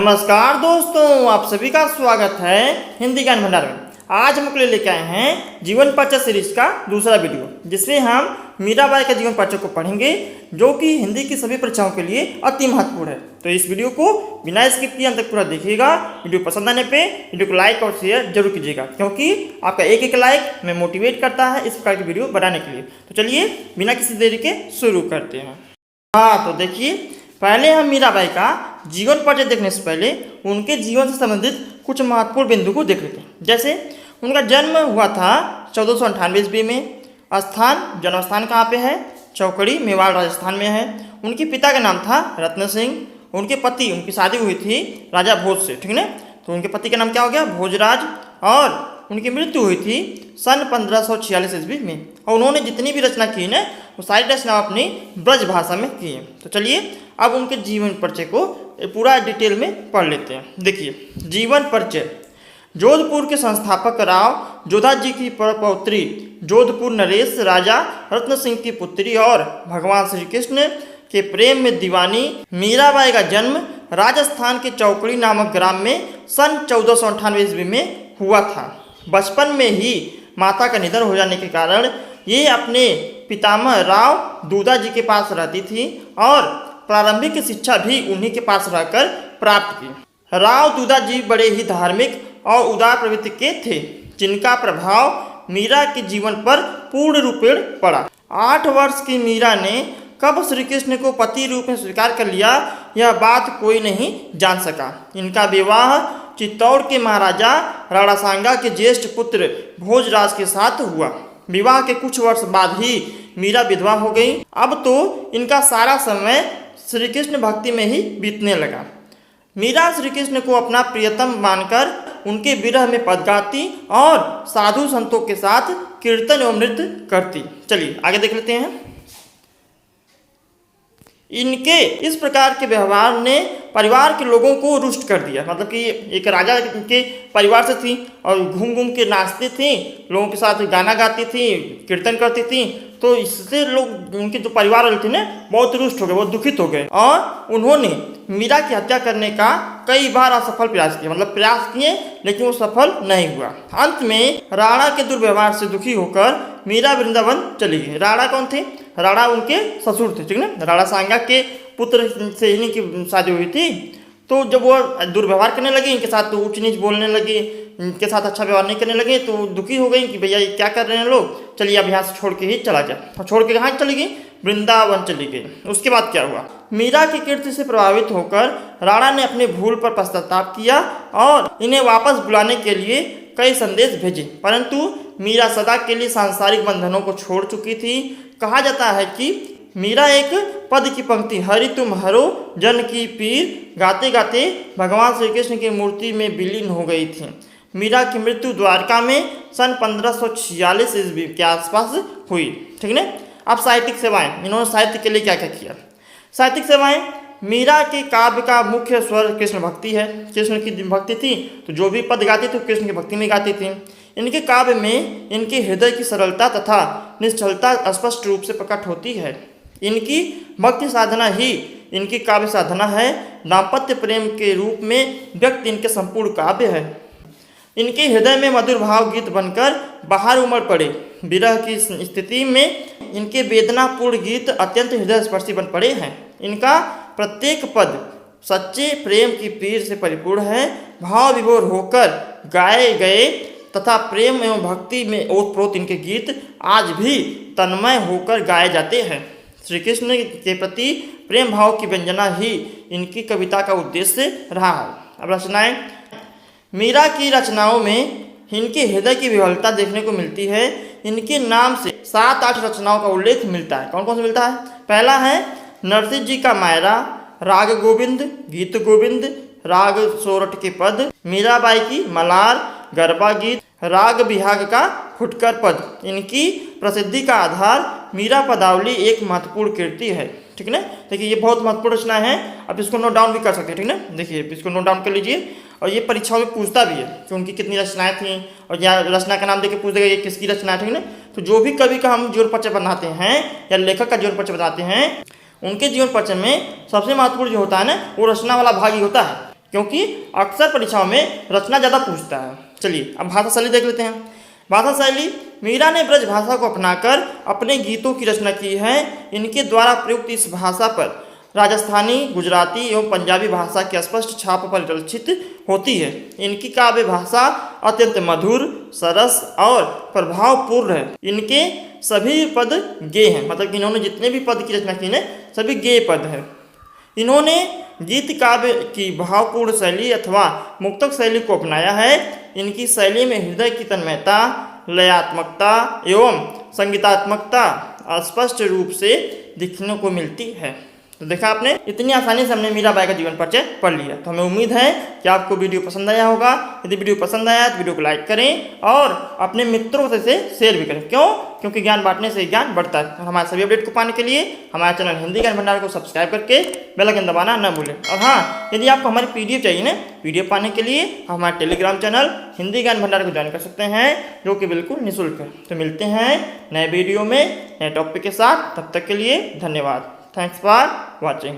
नमस्कार दोस्तों, आप सभी का स्वागत है हिंदी ज्ञान भंडार में। आज हम आपके लिए लेके आए हैं जीवन परिचय सीरीज का दूसरा वीडियो, जिसमें हम मीराबाई का जीवन परिचय को पढ़ेंगे, जो कि हिंदी की सभी परीक्षाओं के लिए अति महत्वपूर्ण है। तो इस वीडियो को बिना स्किप किए अंत तक पूरा देखिएगा। वीडियो पसंद आने पे वीडियो को लाइक और शेयर जरूर कीजिएगा, क्योंकि आपका एक एक लाइक हमें मोटिवेट करता है इस प्रकार की वीडियो बनाने के लिए। तो चलिए बिना किसी देरी के शुरू करते हैं। हाँ, तो देखिए, पहले हम मीराबाई का जीवन परिचय देखने से पहले उनके जीवन से संबंधित कुछ महत्वपूर्ण बिंदु को देख लेते हैं। जैसे उनका जन्म हुआ था 1498 ईस्वी में। जन्म स्थान कहाँ पे है? चौकड़ी, मेवाड़, राजस्थान में है। उनके पिता का नाम था रत्न सिंह। उनकी शादी हुई थी राजा भोज से, ठीक है। तो उनके पति का नाम क्या हो गया? भोजराज। और उनकी मृत्यु हुई थी सन 1546 ईस्वी में। और उन्होंने जितनी भी रचना की ना, वो सारी रचना अपनी ब्रज भाषा में की है। तो चलिए अब उनके जीवन परिचय को पूरा डिटेल में पढ़ लेते हैं। देखिए, जीवन परिचय। जोधपुर के संस्थापक राव जोधा जी की पौत्री, जोधपुर नरेश राजा रत्न सिंह की पुत्री और भगवान श्री कृष्ण के प्रेम में दीवानी मीराबाई का जन्म राजस्थान के चौकड़ी नामक ग्राम में सन 1498 ईस्वी में हुआ था। बचपन में ही माता का निधन हो जाने के कारण ये अपने पितामह राव दूधा जी के पास रहती थी और प्रारंभिक शिक्षा भी उन्हीं के पास रहकर प्राप्त की। राव दूधा जी बड़े ही धार्मिक और उदार प्रवृत्ति के थे, जिनका प्रभाव मीरा के जीवन पर पूर्ण रूपेण पड़ा। 8 वर्ष की मीरा ने कब श्री कृष्ण को पति रूप में स्वीकार कर लिया, यह बात कोई नहीं जान सका। इनका विवाह चित्तौड़ के महाराजा राणासांगा के ज्येष्ठ पुत्र भोजराज के साथ हुआ। विवाह के कुछ वर्ष बाद ही मीरा विधवा हो गई। अब तो इनका सारा समय श्री कृष्ण भक्ति में ही बीतने लगा। मीरा श्री कृष्ण को अपना प्रियतम मानकर उनके विरह में पद गाती और साधु संतों के साथ कीर्तन एवं नृत्य करती। चलिए आगे देख लेते हैं। इनके इस प्रकार के व्यवहार ने परिवार के लोगों को रुष्ट कर दिया। मतलब कि एक राजा के परिवार से थी और घूम घूम के नाचती थी, लोगों के साथ गाना गाती थी, कीर्तन करती थी। तो इससे लोग, उनके जो परिवार वाले थे ना, बहुत रुष्ट हो गए, बहुत दुखित हो गए और उन्होंने मीरा की हत्या करने का कई बार असफल प्रयास किया। मतलब प्रयास किए लेकिन वो सफल नहीं हुआ। अंत में राणा के दुर्व्यवहार से दुखी होकर मीरा वृंदावन चली गई। राणा कौन थे? राणा उनके ससुर थे, ठीक है ना। राणासांगा के पुत्र से इन्हीं की शादी हुई थी। तो जब वो दुर्व्यवहार करने लगी इनके साथ, तो ऊंच नीच बोलने लगी, इनके साथ अच्छा व्यवहार नहीं करने लगे, तो दुखी हो गई कि भैया ये क्या कर रहे हैं लोग, चलिए अब यहाँ से छोड़ के ही चला जाए। और छोड़ के कहाँ चली गई? वृंदावन चली गई। उसके बाद क्या हुआ? मीरा की कीर्ति से प्रभावित होकर राणा ने अपने भूल पर पश्चाताप किया और इन्हें वापस बुलाने के लिए कई संदेश भेजे, परंतु मीरा सदा के लिए सांसारिक बंधनों को छोड़ चुकी थी। कहा जाता है कि मीरा एक पद की पंक्ति हरि तुम हरो जन की पीर गाते गाते भगवान श्री कृष्ण की मूर्ति में विलीन हो गई थी। मीरा की मृत्यु द्वारका में सन 1546 ईस्वी के आसपास हुई, ठीक है। अब साहित्यिक सेवाएं। इन्होंने साहित्य के लिए क्या क्या किया? साहित्यिक सेवाएं। मीरा के काव्य का मुख्य स्वर कृष्ण भक्ति है। कृष्ण की भक्ति थी, तो जो भी पद गाती थी कृष्ण की भक्ति में गाती थी। इनके काव्य में इनके हृदय की सरलता तथा निश्चलता स्पष्ट रूप से प्रकट होती है। इनकी भक्ति साधना ही इनकी काव्य साधना है। दाम्पत्य प्रेम के रूप में व्यक्त इनके संपूर्ण काव्य है। इनके हृदय में मधुर भाव गीत बनकर बाहर उमड़ पड़े। विरह की स्थिति में इनके वेदनापूर्ण गीत अत्यंत हृदय स्पर्शी बन पड़े हैं। इनका प्रत्येक पद सच्चे प्रेम की पीर से परिपूर्ण है। भाव विभोर होकर गाए गए तथा प्रेम एवं भक्ति में ओतप्रोत इनके गीत आज भी तन्मय होकर गाए जाते हैं। श्री कृष्ण के प्रति प्रेम भाव की व्यंजना ही इनकी कविता का उद्देश्य रहा है। अब रचनाएं। मीरा की रचनाओं में इनके हृदय की विह्वलता देखने को मिलती है। इनके नाम से 7-8 रचनाओं का उल्लेख मिलता है। कौन कौन से मिलता है? पहला है नरसिंह जी का मायरा, राग गोविंद, गीत गोविंद, राग सोरठ के पद, मीराबाई की मलार, गरबा गीत, राग बिहाग का फुटकर पद। इनकी प्रसिद्धि का आधार मीरा पदावली एक महत्वपूर्ण कीर्ति है, ठीक है ना। देखिए ये बहुत महत्वपूर्ण रचना है। आप इसको नोट डाउन भी कर सकते हैं, ठीक है ना। देखिए इसको नोट डाउन कर लीजिए। और ये परीक्षाओं में पूछता भी है कि उनकी कितनी रचनाएं थीं, और या रचना का नाम देके पूछ देगा ये किसकी रचना है, ठीक है ना। तो जो भी कवि का हम जीवन परिचय बनाते हैं या लेखक का जीवन परिचय बताते हैं, उनके जीवन परिचय में सबसे महत्वपूर्ण जो होता है ना, वो रचना वाला भाग ही होता है। क्योंकि अक्सर परीक्षाओं में रचना ज़्यादा पूछता है। चलिए अब भाषा शैली देख लेते हैं। भाषा शैली, मीरा ने ब्रज भाषा को अपनाकर अपने गीतों की रचना की है। इनके द्वारा प्रयुक्त इस भाषा पर राजस्थानी, गुजराती एवं पंजाबी भाषा की स्पष्ट छाप परिलक्षित होती है। इनकी काव्य भाषा अत्यंत मधुर, सरस और प्रभावपूर्ण है। इनके सभी पद गेय हैं, मतलब कि इन्होंने जितने भी पद की रचना की है सभी गेय पद है। इन्होंने गीत काव्य की भावपूर्ण शैली अथवा मुक्तक शैली को अपनाया है। इनकी शैली में हृदय की तन्मयता, लयात्मकता एवं संगीतात्मकता स्पष्ट रूप से दिखने को मिलती है। तो देखा आपने, इतनी आसानी से हमने मीराबाई का जीवन परिचय पढ़ लिया। तो हमें उम्मीद है कि आपको वीडियो पसंद आया होगा। यदि वीडियो पसंद आया तो वीडियो को लाइक करें और अपने मित्रों से इसे शेयर भी करें। क्यों? क्योंकि ज्ञान बांटने से ज्ञान बढ़ता है। और हमारे सभी अपडेट को पाने के लिए हमारे चैनल हिंदी ज्ञान भंडार को सब्सक्राइब करके बेल आइकन दबाना न भूलें। और हाँ, यदि आपको हमारी PDF चाहिए ना, PDF पाने के लिए हमारे टेलीग्राम चैनल हिंदी ज्ञान भंडार को ज्वाइन कर सकते हैं, जो कि बिल्कुल निःशुल्क है। तो मिलते हैं नए वीडियो में नए टॉपिक के साथ। तब तक के लिए धन्यवाद। Thanks for watching.